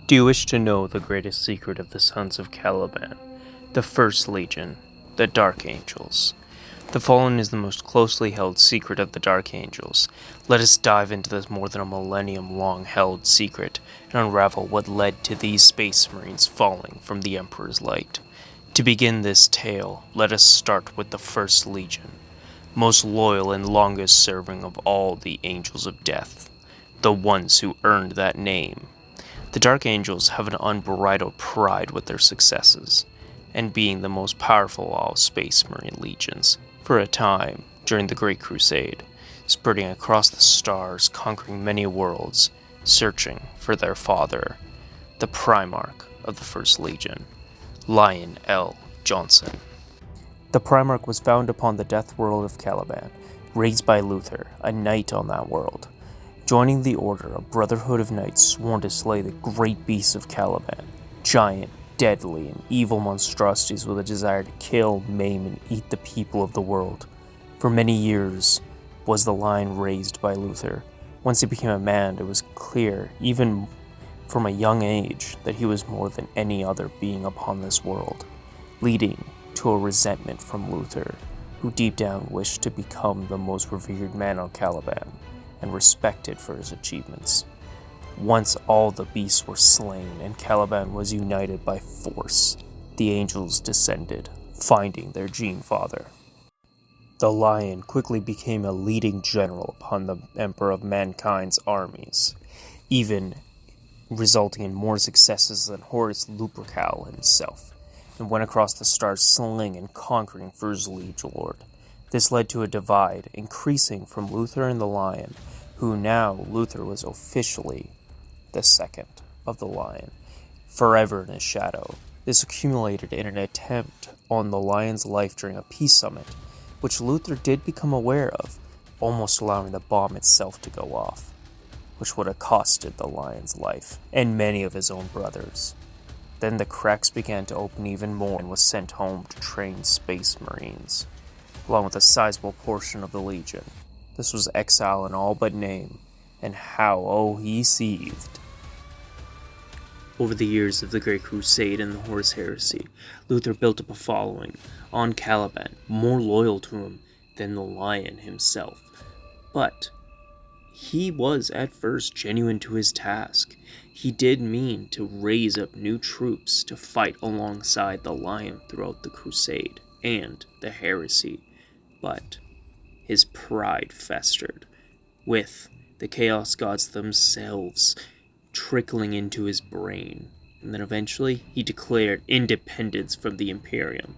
Do you wish to know the greatest secret of the Sons of Caliban? The First Legion, the Dark Angels. The Fallen is the most closely held secret of the Dark Angels. Let us dive into this more than a millennium long held secret and unravel what led to these Space Marines falling from the Emperor's light. To begin this tale, let us start with the First Legion, most loyal and longest serving of all the Angels of Death, the ones who earned that name. The Dark Angels have an unbridled pride with their successes, and being the most powerful of all Space Marine legions, for a time, during the Great Crusade, spreading across the stars, conquering many worlds, searching for their father, the Primarch of the First Legion, Lion L. Johnson. The Primarch was found upon the death world of Caliban, raised by Luther, a knight on that world. Joining the Order, a brotherhood of knights sworn to slay the great beasts of Caliban, giant, deadly, and evil monstrosities with a desire to kill, maim, and eat the people of the world. For many years was the line raised by Luther. Once he became a man, it was clear, even from a young age, that he was more than any other being upon this world, leading to a resentment from Luther, who deep down wished to become the most revered man on Caliban, and respected for his achievements. Once all the beasts were slain and Caliban was united by force, the angels descended, finding their Gene Father. The Lion quickly became a leading general upon the Emperor of Mankind's armies, even resulting in more successes than Horus Lupercal himself, and went across the stars slaying and conquering for his liege lord. This led to a divide, increasing from Luther and the Lion, who now Luther was officially the second of the Lion, forever in his shadow. This accumulated in an attempt on the Lion's life during a peace summit, which Luther did become aware of, almost allowing the bomb itself to go off, which would have costed the Lion's life, and many of his own brothers. Then the cracks began to open even more and was sent home to train Space Marines, along with a sizable portion of the Legion. This was exile in all but name, and how, he seethed. Over the years of the Great Crusade and the Horus Heresy, Luther built up a following on Caliban, more loyal to him than the Lion himself. But he was at first genuine to his task. He did mean to raise up new troops to fight alongside the Lion throughout the Crusade and the Heresy. But his pride festered, with the Chaos Gods themselves trickling into his brain, and then eventually he declared independence from the Imperium,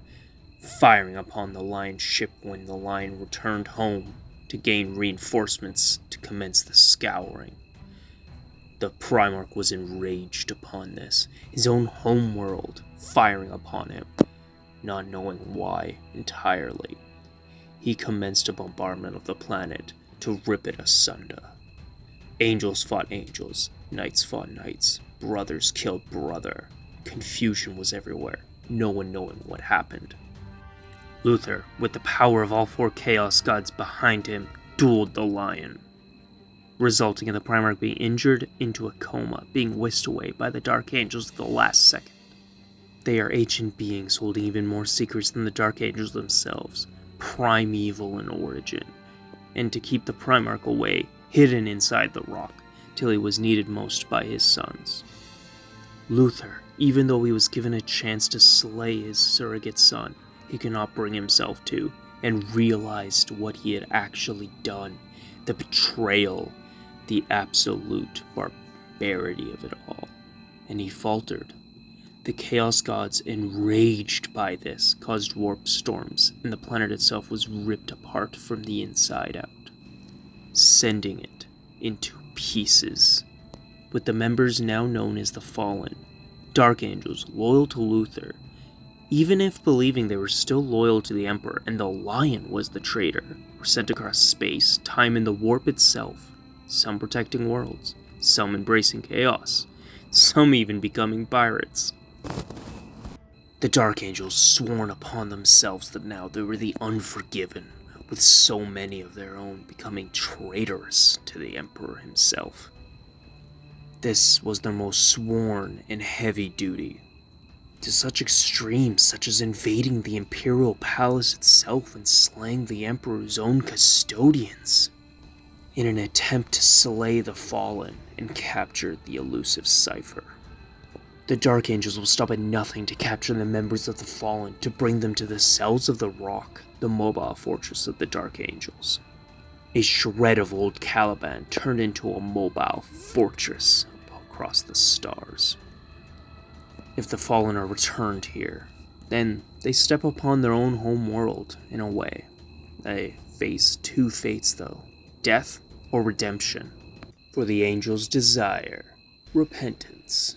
firing upon the Lion's ship when the Lion returned home to gain reinforcements to commence the scouring. The Primarch was enraged upon this, his own homeworld firing upon him, not knowing why entirely. He commenced a bombardment of the planet to rip it asunder. Angels fought angels, knights fought knights, brothers killed brother. Confusion was everywhere, no one knowing what happened. Luther, with the power of all four Chaos Gods behind him, dueled the Lion, resulting in the Primarch being injured into a coma, being whisked away by the Dark Angels at the last second. They are ancient beings holding even more secrets than the Dark Angels themselves, primeval in origin, and to keep the Primarch away, hidden inside the rock, till he was needed most by his sons. Luther, even though he was given a chance to slay his surrogate son, he could not bring himself to, and realized what he had actually done, the betrayal, the absolute barbarity of it all, and he faltered. The Chaos Gods, enraged by this, caused warp storms, and the planet itself was ripped apart from the inside out, sending it into pieces. With the members now known as the Fallen, Dark Angels loyal to Luther, even if believing they were still loyal to the Emperor and the Lion was the traitor, were sent across space, time, and the warp itself, some protecting worlds, some embracing chaos, some even becoming pirates. The Dark Angels sworn upon themselves that now they were the unforgiven, with so many of their own becoming traitorous to the Emperor himself. This was their most sworn and heavy duty. To such extremes, such as invading the Imperial Palace itself and slaying the Emperor's own custodians, in an attempt to slay the Fallen and capture the elusive Cypher. The Dark Angels will stop at nothing to capture the members of the Fallen to bring them to the cells of the Rock, the mobile fortress of the Dark Angels. A shred of old Caliban turned into a mobile fortress across the stars. If the Fallen are returned here, then they step upon their own home world, in a way. They face two fates though, death or redemption. For the Angels desire repentance.